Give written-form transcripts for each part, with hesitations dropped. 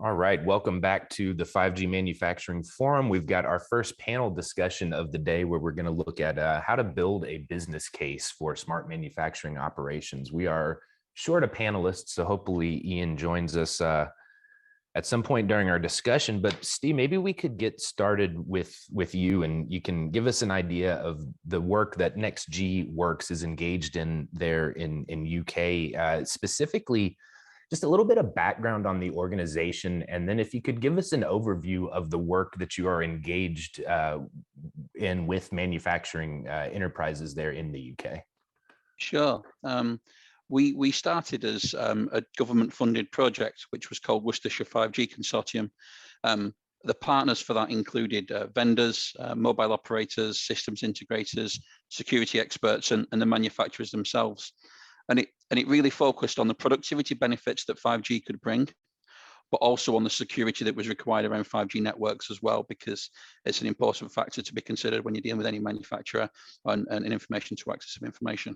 All right, welcome back to the 5G Manufacturing Forum. We've got our first panel discussion of the day where we're going to look at how to build a business case for smart manufacturing operations. We are short of panelists, so hopefully Ian joins us at some point during our discussion. But Steve, maybe we could get started with you, and you can give us an idea of the work that NextG Works is engaged in there in UK, specifically just a little bit of background on the organization, and then if you could give us an overview of the work that you are engaged in with manufacturing enterprises there in the UK. Sure. We started as a government-funded project, which was called Worcestershire 5G Consortium. The partners for that included vendors, mobile operators, systems integrators, security experts, and the manufacturers themselves. And it really focused on the productivity benefits that 5G could bring, but also on the security that was required around 5G networks as well, because it's an important factor to be considered when you're dealing with any manufacturer and information to access of information.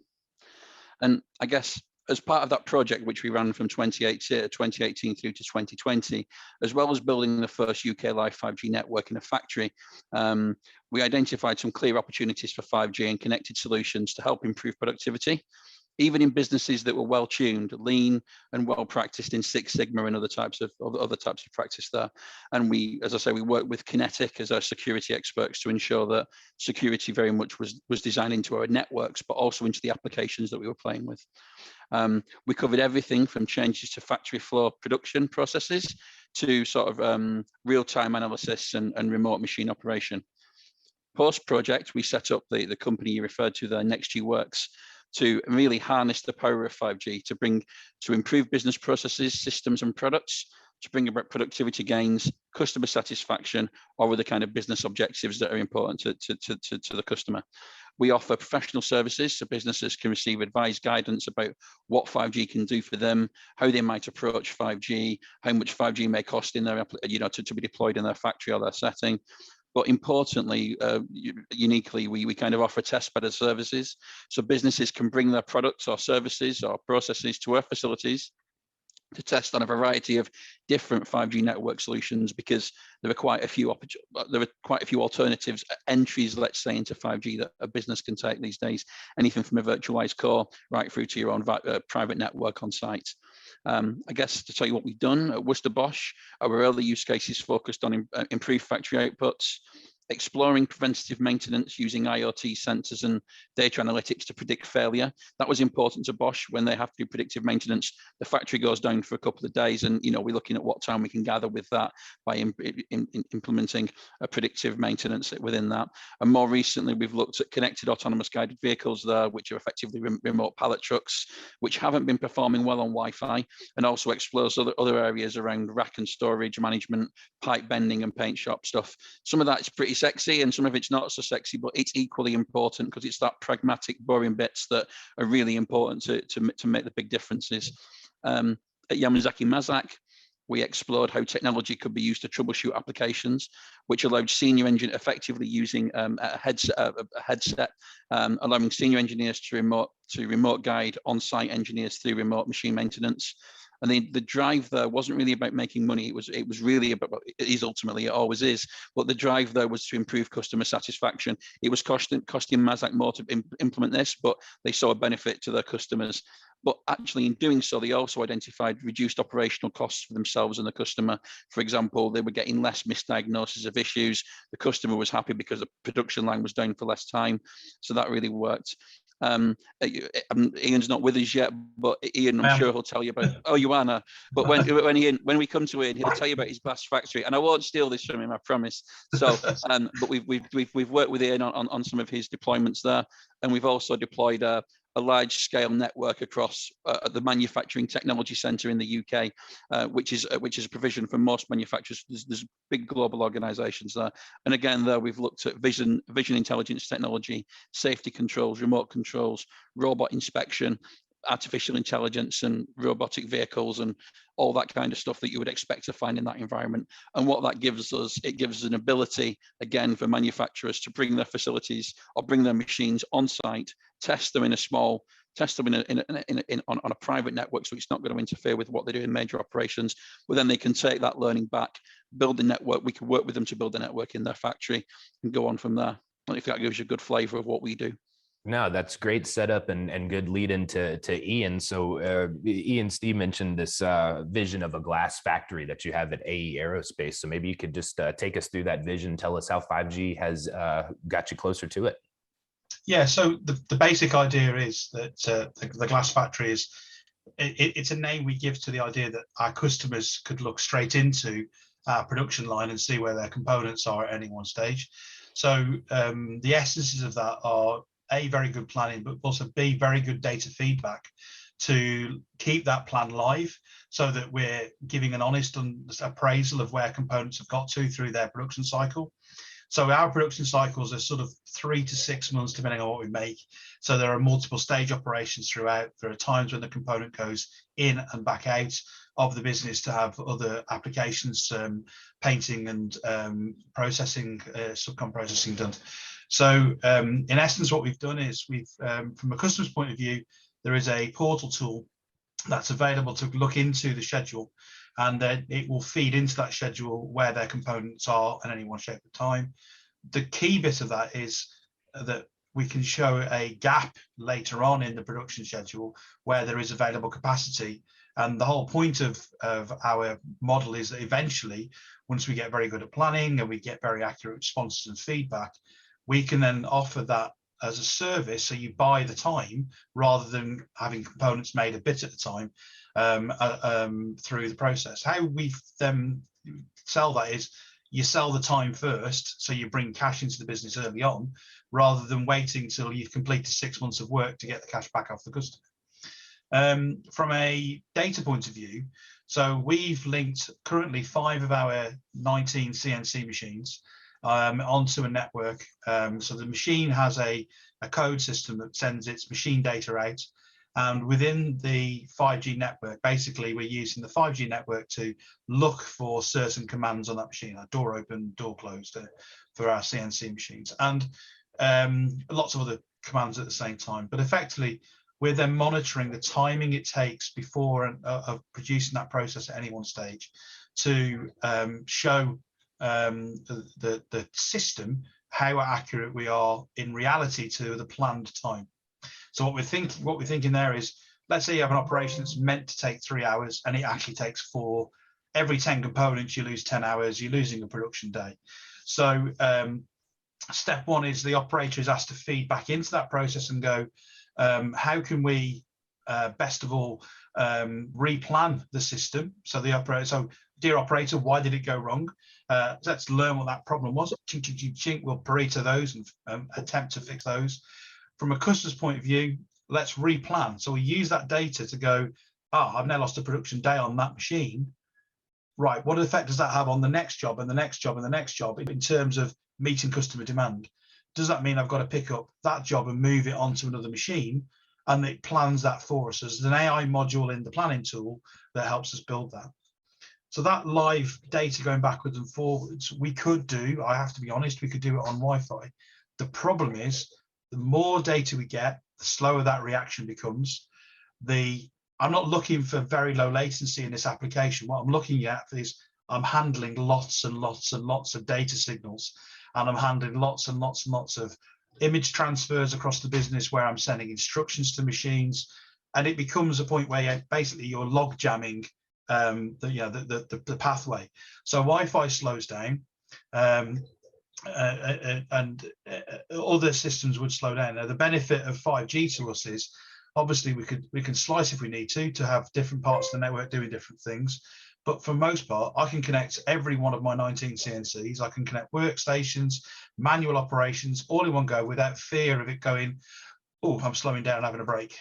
And I guess as part of that project, which we ran from 2018 through to 2020, as well as building the first UK live 5G network in a factory, we identified some clear opportunities for 5G and connected solutions to help improve productivity, even in businesses that were well tuned, lean, and well practiced in Six Sigma and other types of practice there. And we, as I say, we worked with Kinetic as our security experts to ensure that security very much was designed into our networks, but also into the applications that we were playing with. We covered everything from changes to factory floor production processes to sort of real-time analysis and remote machine operation. Post-project, we set up the company you referred to there, NextG Works, to really harness the power of 5G to improve business processes, systems, and products, to bring about productivity gains, customer satisfaction, or other kind of business objectives that are important to the customer. We offer professional services so businesses can receive advice, guidance about what 5G can do for them, how they might approach 5G, how much 5G may cost in their, to be deployed in their factory or their setting. But importantly, uniquely, we kind of offer test-bedded services. So businesses can bring their products or services or processes to our facilities to test on a variety of different 5G network solutions, because there are quite a few alternatives, entries, let's say, into 5G that a business can take these days. Anything from a virtualized core right through to your own private network on site. I guess to tell you what we've done at Worcester Bosch, our early use cases focused on improved factory outputs, exploring preventative maintenance using IoT sensors and data analytics to predict failure. That was important to Bosch. When they have to do predictive maintenance, the factory goes down for a couple of days, and we're looking at what time we can gather with that by implementing a predictive maintenance within that. And more recently, we've looked at connected autonomous guided vehicles there, which are effectively remote pallet trucks, which haven't been performing well on Wi-Fi, and also explores other areas around rack and storage management, pipe bending, and paint shop stuff. Some of that's pretty sexy and some of it's not so sexy, but it's equally important because it's that pragmatic, boring bits that are really important to make the big differences. At Yamazaki Mazak, we explored how technology could be used to troubleshoot applications, which allowed senior engineers effectively using a headset, allowing senior engineers to remote guide on-site engineers through remote machine maintenance. And the drive there wasn't really about making money. It was really about, it is ultimately, it always is, but the drive there was to improve customer satisfaction. It was costing Mazak more to implement this, but they saw a benefit to their customers. But actually in doing so, they also identified reduced operational costs for themselves and the customer. For example, they were getting less misdiagnosis of issues. The customer was happy because the production line was down for less time. So that really worked. Ian's not with us yet, but Ian, I'm sure he'll tell you about. Oh, you are now. But when we come to Ian, he'll tell you about his glass factory, and I won't steal this from him, I promise. So, but we've worked with Ian on some of his deployments there, and we've also deployed a large-scale network across the Manufacturing Technology Centre in the UK, which is a provision for most manufacturers. There's big global organisations there, and again there we've looked at vision intelligence technology, safety controls, remote controls, robot inspection, artificial intelligence, and robotic vehicles, and all that kind of stuff that you would expect to find in that environment. And what that gives us, it gives us an ability, again, for manufacturers to bring their facilities or bring their machines on site, test them in a small test them on a private network, so it's not going to interfere with what they do in major operations. But then they can take that learning back, build the network. We can work with them to build the network in their factory and go on from there. I think that gives you a good flavour of what we do. No, that's great setup and good lead into Ian. So Ian, Steve mentioned this vision of a glass factory that you have at AE Aerospace. So maybe you could just take us through that vision, tell us how 5G has got you closer to it. Yeah, so the basic idea is that the glass factory is, it's a name we give to the idea that our customers could look straight into our production line and see where their components are at any one stage. So the essences of that are A, very good planning, but also B, very good data feedback to keep that plan live so that we're giving an honest appraisal of where components have got to through their production cycle. So our production cycles are sort of 3 to 6 months, depending on what we make. So there are multiple stage operations throughout. There are times when the component goes in and back out of the business to have other applications, painting and processing, subcon processing done. So in essence, what we've done is from a customer's point of view, there is a portal tool that's available to look into the schedule, and then it will feed into that schedule where their components are at any one shape of time. The key bit of that is that we can show a gap later on in the production schedule where there is available capacity. And the whole point of our model is that eventually, once we get very good at planning and we get very accurate responses and feedback, we can then offer that as a service. So you buy the time rather than having components made a bit at a time through the process. How we then sell that is you sell the time first, so you bring cash into the business early on rather than waiting till you've completed 6 months of work to get the cash back off the customer. From a data point of view, so we've linked currently 5 of our 19 CNC machines onto a network. So the machine has a code system that sends its machine data out, and within the 5G network, basically we're using the 5G network to look for certain commands on that machine, like door open, door closed, for our CNC machines, and lots of other commands at the same time. But effectively, we're then monitoring the timing it takes before of producing that process at any one stage to show the system how accurate we are in reality to the planned time. So what we're thinking there is, let's say you have an operation that's meant to take 3 hours and it actually takes 4. Every 10 components, you lose 10 hours, you're losing a production day. So step one is the operator is asked to feed back into that process and go, how can we best of all replan the system? So the operator, so dear operator, why did it go wrong? Let's learn what that problem was. Chink, chink, chink, chink. We'll Pareto those and attempt to fix those. From a customer's point of view, let's replan. So we use that data to go, I've now lost a production day on that machine. Right, what effect does that have on the next job and the next job and the next job in terms of meeting customer demand? Does that mean I've got to pick up that job and move it onto another machine? And it plans that for us. There's an AI module in the planning tool that helps us build that. So that live data going backwards and forwards, we could do, I have to be honest, we could do it on Wi-Fi. The problem is, the more data we get, the slower that reaction becomes. I'm not looking for very low latency in this application. What I'm looking at is I'm handling lots and lots and lots of data signals, and I'm handling lots and lots and lots of image transfers across the business where I'm sending instructions to machines, and it becomes a point where you're log jamming the pathway. So Wi-Fi slows down, and other systems would slow down. Now, the benefit of 5G to us is obviously we can slice if we need to have different parts of the network doing different things. But for most part, I can connect every one of my 19 CNCs. I can connect workstations, manual operations, all in one go without fear of it going, oh, I'm slowing down and having a break,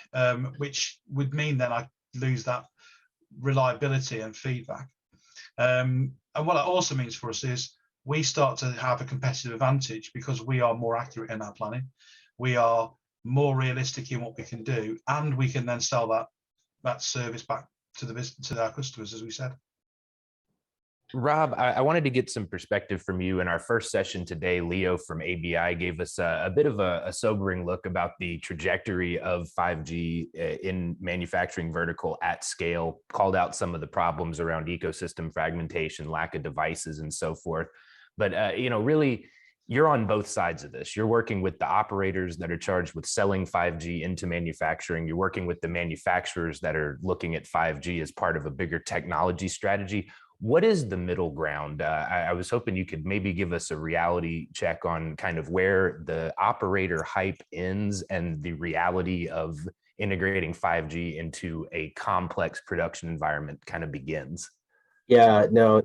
which would mean then I lose that reliability and feedback. And what that also means for us is we start to have a competitive advantage because we are more accurate in our planning. We are more realistic in what we can do, and we can then sell that service back to our customers, as we said. Rob, I wanted to get some perspective from you. In our first session today, Leo from ABI gave us a bit of a sobering look about the trajectory of 5G in manufacturing vertical at scale, called out some of the problems around ecosystem fragmentation, lack of devices, and so forth. But, really, you're on both sides of this. You're working with the operators that are charged with selling 5G into manufacturing. You're working with the manufacturers that are looking at 5G as part of a bigger technology strategy. What is the middle ground? I was hoping you could maybe give us a reality check on kind of where the operator hype ends and the reality of integrating 5G into a complex production environment kind of begins. Yeah, no,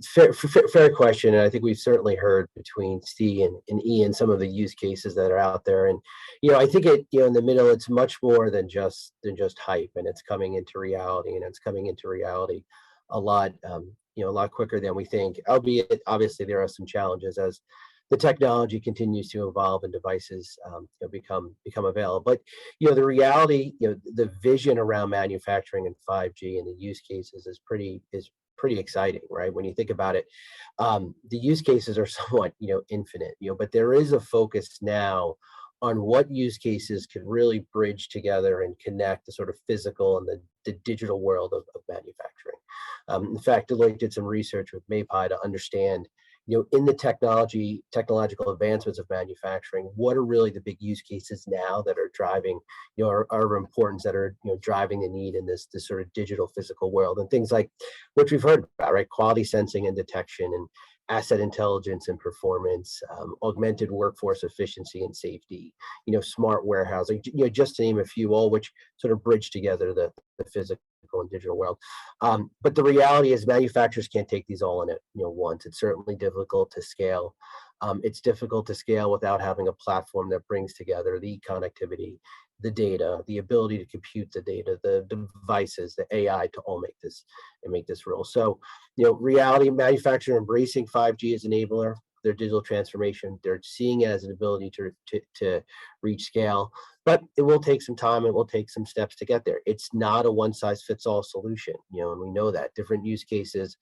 fair question. And I think we've certainly heard between Ste and Ian some of the use cases that are out there. And, I think in the middle, it's much more than just hype, and it's coming into reality, and it's coming into reality a lot, a lot quicker than we think, albeit obviously there are some challenges as the technology continues to evolve and devices become available. But the reality, the vision around manufacturing and 5G and the use cases is pretty exciting, right? When you think about it, the use cases are somewhat infinite, but there is a focus now on what use cases could really bridge together and connect the sort of physical and the digital world of manufacturing. In fact, Deloitte did some research with MAPI to understand, in the technological advancements of manufacturing, what are really the big use cases now that are driving, are of importance, that are, driving the need in this sort of digital physical world, and things like which we've heard about, right? Quality sensing and detection, and asset intelligence and performance, augmented workforce efficiency and safety, smart warehousing, just to name a few, all which sort of bridge together the physical and digital world. But the reality is manufacturers can't take these all in at once. It's certainly difficult to scale. It's difficult to scale without having a platform that brings together the connectivity, the data, the ability to compute the data, the devices, the AI to all make this real. So, reality, manufacturing embracing 5G as an enabler, their digital transformation. They're seeing it as an ability to reach scale, but it will take some time. It will take some steps to get there. It's not a one-size-fits-all solution, and we know that different use cases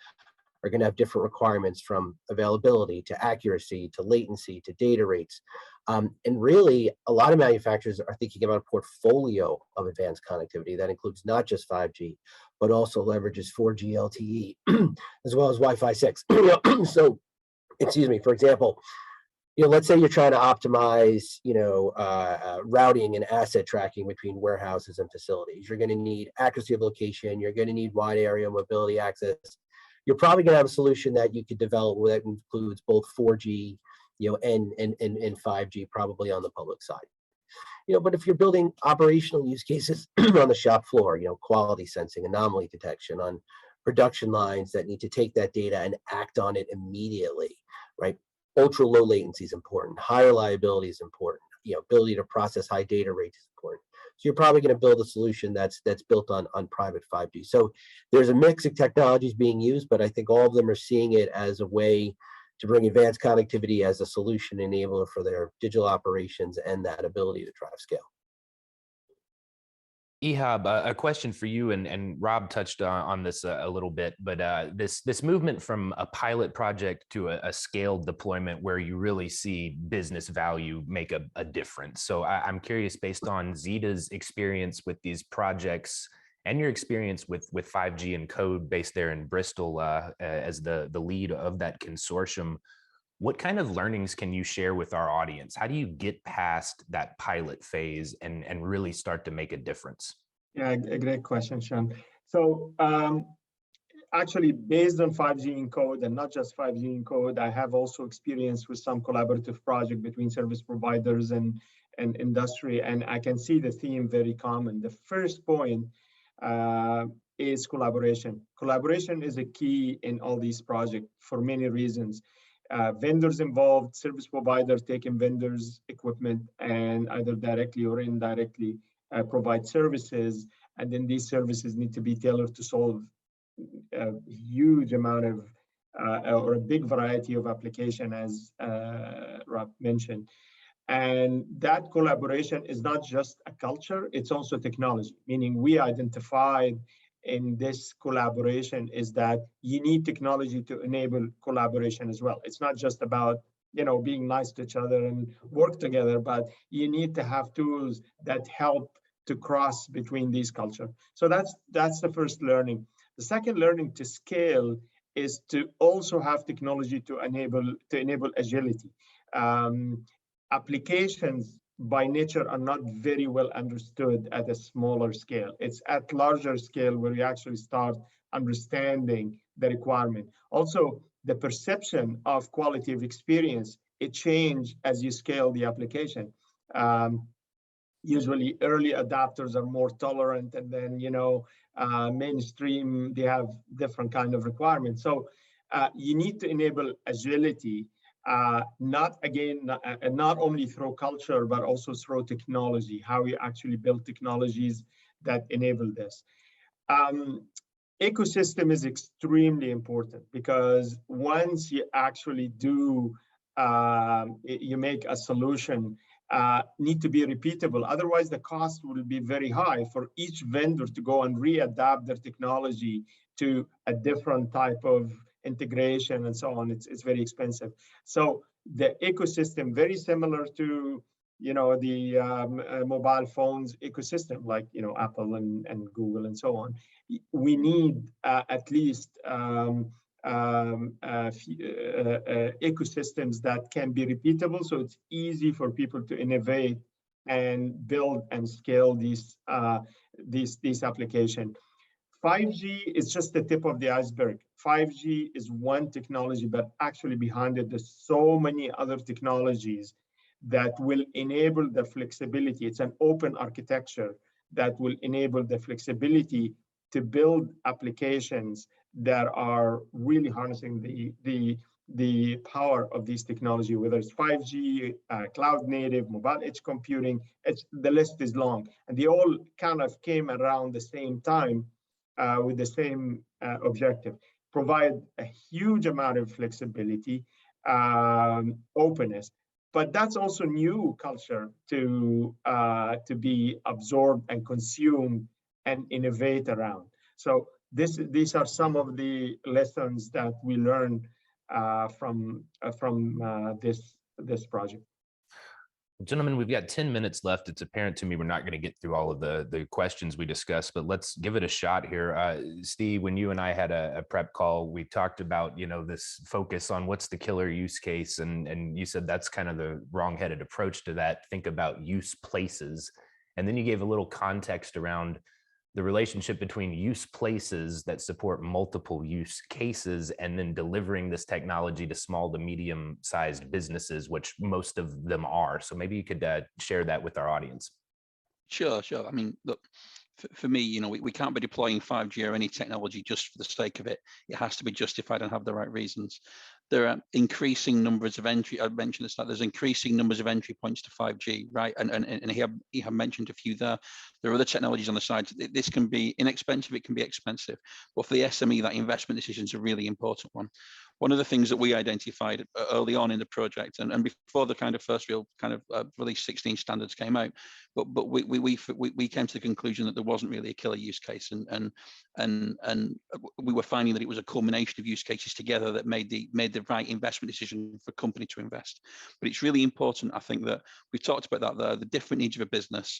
are going to have different requirements, from availability to accuracy to latency to data rates. And really, a lot of manufacturers are thinking about a portfolio of advanced connectivity that includes not just 5G, but also leverages 4G LTE, as well as Wi-Fi 6. So, for example, let's say you're trying to optimize, routing and asset tracking between warehouses and facilities. You're going to need accuracy of location. You're going to need wide area mobility access. You're probably going to have a solution that you could develop that includes both 4G, and 5G, probably on the public side. But if you're building operational use cases on the shop floor, quality sensing, anomaly detection on production lines that need to take that data and act on it immediately, right? Ultra low latency is important. High reliability is important. Ability to process high data rates is important. So you're probably going to build a solution that's built on private 5G. So there's a mix of technologies being used, but I think all of them are seeing it as a way to bring advanced connectivity as a solution enabler for their digital operations and that ability to drive scale. Ihab, a question for you, and Rob touched on this a little bit, but this movement from a pilot project to a scaled deployment where you really see business value make a difference. So I'm curious, based on Zeetta's experience with these projects and your experience with 5G and code based there in Bristol as the lead of that consortium, what kind of learnings can you share with our audience? How do you get past that pilot phase and really start to make a difference? Yeah, a great question, Sean. So actually, based on 5G in code, and not just 5G in code, I have also experience with some collaborative project between service providers and industry, and I can see the theme very common. The first point is collaboration. Collaboration is a key in all these projects for many reasons. Vendors involved, service providers taking vendors' equipment and either directly or indirectly provide services, and then these services need to be tailored to solve a huge amount of or a big variety of application, as Rob mentioned. And that collaboration is not just a culture, it's also technology, meaning we identified in this collaboration is that you need technology to enable collaboration as well. It's not just about, you know, being nice to each other and work together, but you need to have tools that help to cross between these cultures. So that's the first learning. The second learning to scale is to also have technology to enable agility. Applications by nature are not very well understood at a smaller scale. It's at larger scale where you actually start understanding the requirement. Also, the perception of quality of experience, it changes as you scale the application. Usually early adopters are more tolerant, and then, you know, mainstream, they have different kind of requirements. So you need to enable agility, not only through culture, but also through technology, how you actually build technologies that enable this. Ecosystem is extremely important, because once you actually do, you make a solution, need to be repeatable. Otherwise, the cost will be very high for each vendor to go and readapt their technology to a different type of integration and so on. It's very expensive. So the ecosystem, very similar to, you know, the mobile phones ecosystem, like, you know, Apple and Google and so on. We need at least ecosystems that can be repeatable, so it's easy for people to innovate and build and scale these applications. 5G is just the tip of the iceberg. 5G is one technology, but actually behind it, there's so many other technologies that will enable the flexibility. It's an open architecture that will enable the flexibility to build applications that are really harnessing the power of these technology, whether it's 5G, cloud native, mobile edge computing. The list is long, and they all kind of came around the same time with the same objective: provide a huge amount of flexibility, openness. But that's also new culture to be absorbed and consumed and innovate around. So these are some of the lessons that we learned from this project. Gentlemen, we've got 10 minutes left. It's apparent to me we're not going to get through all of the questions we discussed, but let's give it a shot here. Steve, when you and I had a prep call, we talked about, you know, this focus on what's the killer use case. And you said that's kind of the wrong-headed approach to that. Think about use places. And then you gave a little context around the relationship between use places that support multiple use cases and then delivering this technology to small to medium-sized businesses, which most of them are. So maybe you could share that with our audience. Sure. I mean, look, for me, you know, we can't be deploying 5G or any technology just for the sake of it. It has to be justified and have the right reasons. There are increasing numbers of entry. I mentioned this, like there's increasing numbers of entry points to 5G, right? And he have mentioned a few there. There are other technologies on the side. This can be inexpensive, it can be expensive. But for the SME, that investment decision is a really important one. One of the things that we identified early on in the project, and before the kind of first real kind of release 16 standards came out, but we came to the conclusion that there wasn't really a killer use case, and we were finding that it was a culmination of use cases together that made the right investment decision for a company to invest. But it's really important, I think, that we've talked about that there, the different needs of a business.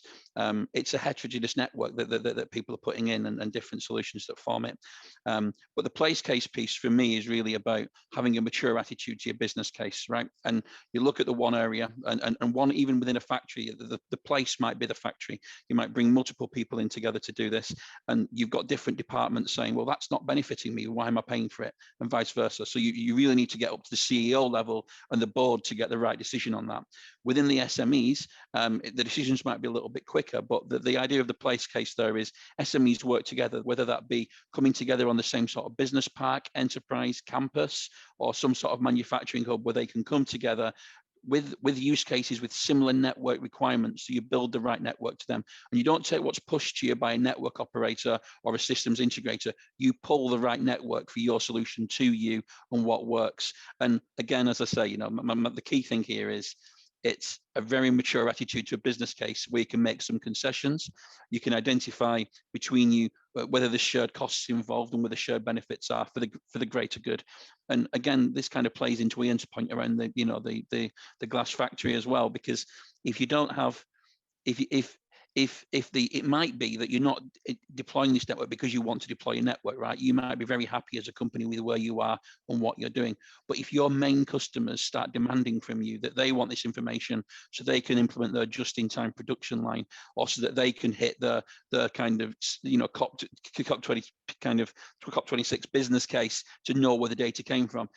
It's a heterogeneous network that people are putting in, and different solutions that form it. But the place case piece for me is really about having a mature attitude to your business case, right? And you look at the one area, and one, even within a factory, the place might be the factory. You might bring multiple people in together to do this, and you've got different departments saying, well, that's not benefiting me, why am I paying for it? And vice versa. So you really need to get up to the CEO level and the board to get the right decision on that. Within the SMEs, the decisions might be a little bit quicker, but the idea of the place case there is SMEs work together, whether that be coming together on the same sort of business park, enterprise, campus, or some sort of manufacturing hub where they can come together with use cases with similar network requirements, so you build the right network to them, and you don't take what's pushed to you by a network operator or a systems integrator. You pull the right network for your solution to you and what works. And again, as I say, you know, the key thing here is it's a very mature attitude to a business case where you can make some concessions. You can identify between you whether there's shared costs involved and where the shared benefits are for the greater good. And again, this kind of plays into Ian's point around the glass factory as well, because if you don't have, it might be that you're not deploying this network because you want to deploy a network, right? You might be very happy as a company with where you are and what you're doing. But if your main customers start demanding from you that they want this information so they can implement their just-in-time production line, or so that they can hit the kind of, COP20 kind of COP26 business case to know where the data came from,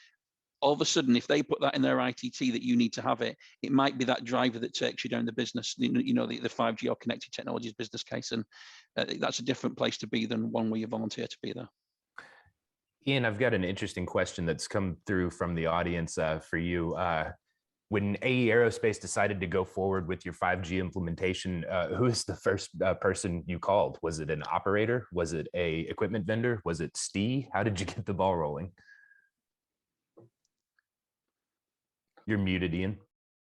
all of a sudden, if they put that in their ITT that you need to have it, it might be that driver that takes you down the business, the 5G or connected technologies business case. And that's a different place to be than one where you volunteer to be there. Ian, I've got an interesting question that's come through from the audience for you. When AE Aerospace decided to go forward with your 5G implementation, who is the first person you called? Was it an operator? Was it a equipment vendor? Was it Ste? How did you get the ball rolling? You're muted, Ian.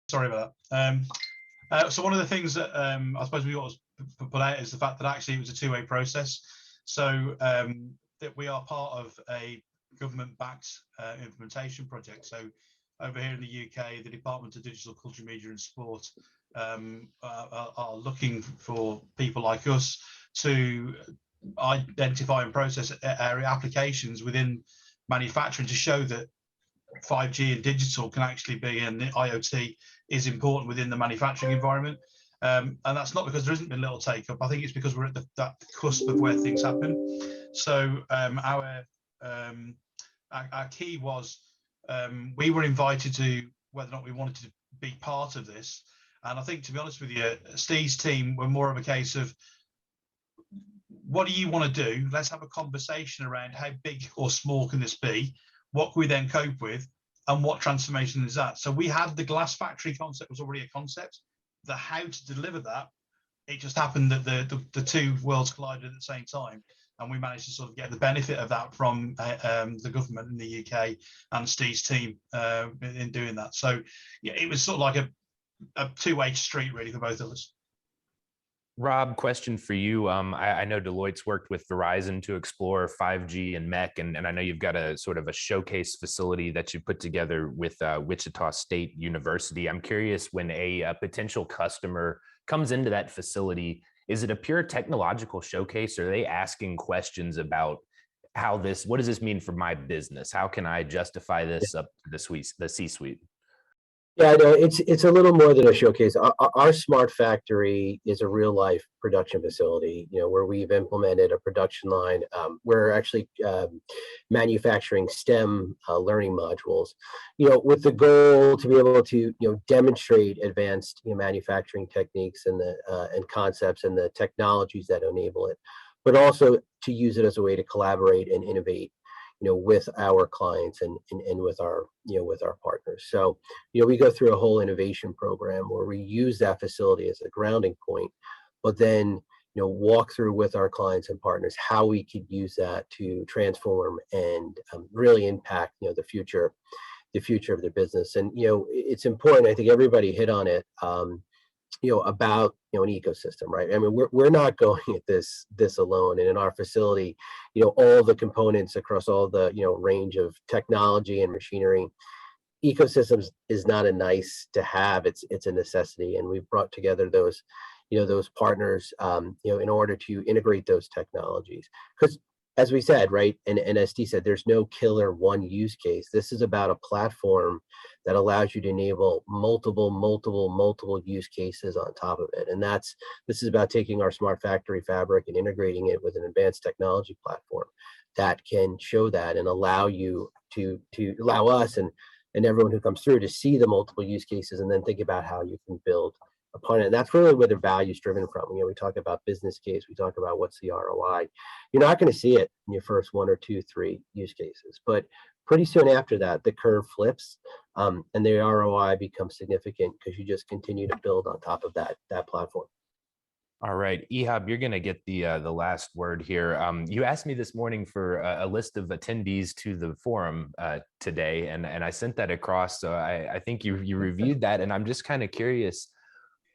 Sorry about that. So one of the things that I suppose we ought to put out is the fact that actually it was a two-way process. So that we are part of a government-backed implementation project. So over here in the UK, the Department of Digital, Culture, Media and Sport are looking for people like us to identify and process area applications within manufacturing to show that 5G and digital can actually be, and the IoT is important within the manufacturing environment. And that's not because there hasn't been little take up. I think it's because we're at that cusp of where things happen. So our key was we were invited to whether or not we wanted to be part of this. And I think, to be honest with you, Steve's team were more of a case of, what do you want to do? Let's have a conversation around how big or small can this be? What can we then cope with, and what transformation is that? So we had the glass factory concept was already a concept. The how to deliver that, it just happened that the two worlds collided at the same time, and we managed to sort of get the benefit of that from the government in the UK and Steve's team in doing that. So yeah, it was sort of like a two-way street really for both of us. Rob, question for you. I know Deloitte's worked with Verizon to explore 5G and MEC, and I know you've got a sort of a showcase facility that you put together with Wichita State University. I'm curious, when a potential customer comes into that facility, is it a pure technological showcase? Or are they asking questions about what does this mean for my business? How can I justify this up to the C-suite? Yeah, no, it's a little more than a showcase. Our smart factory is a real life production facility, where we've implemented a production line. We're actually manufacturing STEM learning modules, with the goal to be able to demonstrate advanced manufacturing techniques and and concepts and the technologies that enable it, but also to use it as a way to collaborate and innovate with our clients and with our partners. So we go through a whole innovation program where we use that facility as a grounding point, but then walk through with our clients and partners how we could use that to transform and really impact the future of their business. And it's important, I think everybody hit on it, about an ecosystem, right? I mean, we're not going at this alone. And in our facility, all the components across all the range of technology and machinery, ecosystems is not a nice to have, it's a necessity. And we've brought together those partners in order to integrate those technologies, because as we said, right, and as Steve said, there's no killer one use case. This is about a platform that allows you to enable multiple use cases on top of it. And this is about taking our smart factory fabric and integrating it with an advanced technology platform that can show that and allow you to allow us and everyone who comes through to see the multiple use cases and then think about how you can build upon it. And that's really where the value is driven from. We talk about business case, we talk about what's the ROI. You're not going to see it in your first 1 or 2, 3 use cases, but pretty soon after that, the curve flips and the ROI becomes significant because you just continue to build on top of that platform. All right, Ihab, you're going to get the last word here. You asked me this morning for a list of attendees to the forum today, and I sent that across. So I think you reviewed that, and I'm just kind of curious,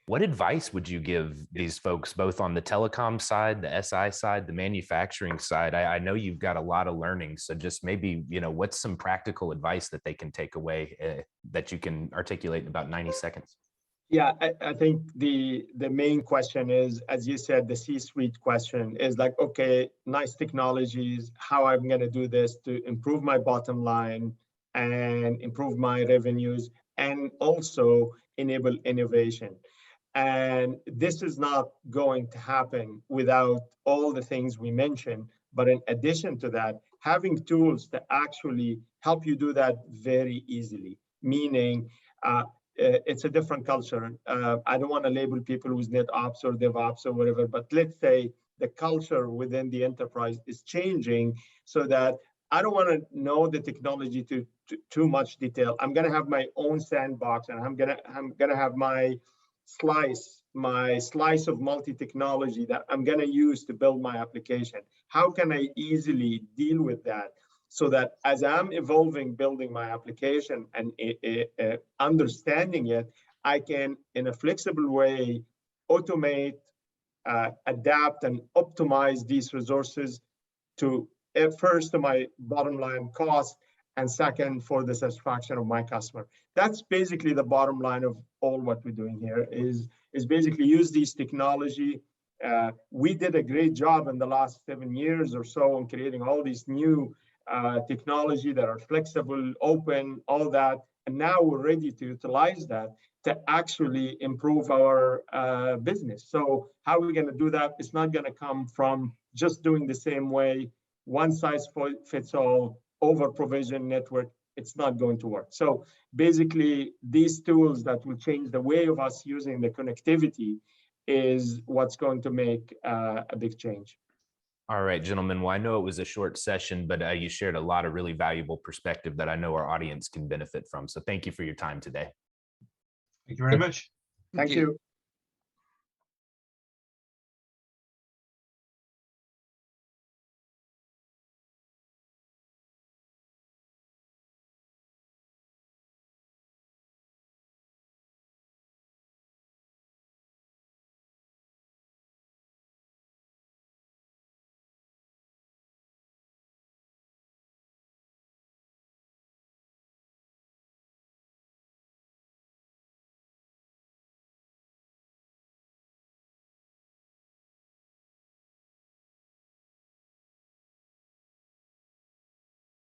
What advice would you give these folks, both on the telecom side, the SI side, the manufacturing side? I know you've got a lot of learning, so just maybe, what's some practical advice that they can take away that you can articulate in about 90 seconds? Yeah, I think the main question is, as you said, the C-suite question is like, okay, nice technologies, how I'm going to do this to improve my bottom line and improve my revenues and also enable innovation. And this is not going to happen without all the things we mentioned. But in addition to that, having tools to actually help you do that very easily, meaning it's a different culture. I don't want to label people who's NetOps or DevOps or whatever, but let's say the culture within the enterprise is changing so that I don't want to know the technology to too much detail. I'm going to have my own sandbox, and I'm going to have my slice of multi-technology that I'm going to use to build my application. How can I easily deal with that so that as I'm evolving, building my application and understanding it, I can, in a flexible way, automate, adapt, and optimize these resources to first to my bottom line cost, and second for the satisfaction of my customer. That's basically the bottom line of all what we're doing here is basically use these technology. We did a great job in the last 7 years or so in creating all these new technology that are flexible, open, all that. And now we're ready to utilize that to actually improve our business. So how are we going to do that? It's not going to come from just doing the same way, one size fits all, over provision network. It's not going to work. So basically, these tools that will change the way of us using the connectivity is what's going to make a big change. All right, gentlemen. Well, I know it was a short session, but you shared a lot of really valuable perspective that I know our audience can benefit from. So thank you for your time today. Thank you very much. Thank you.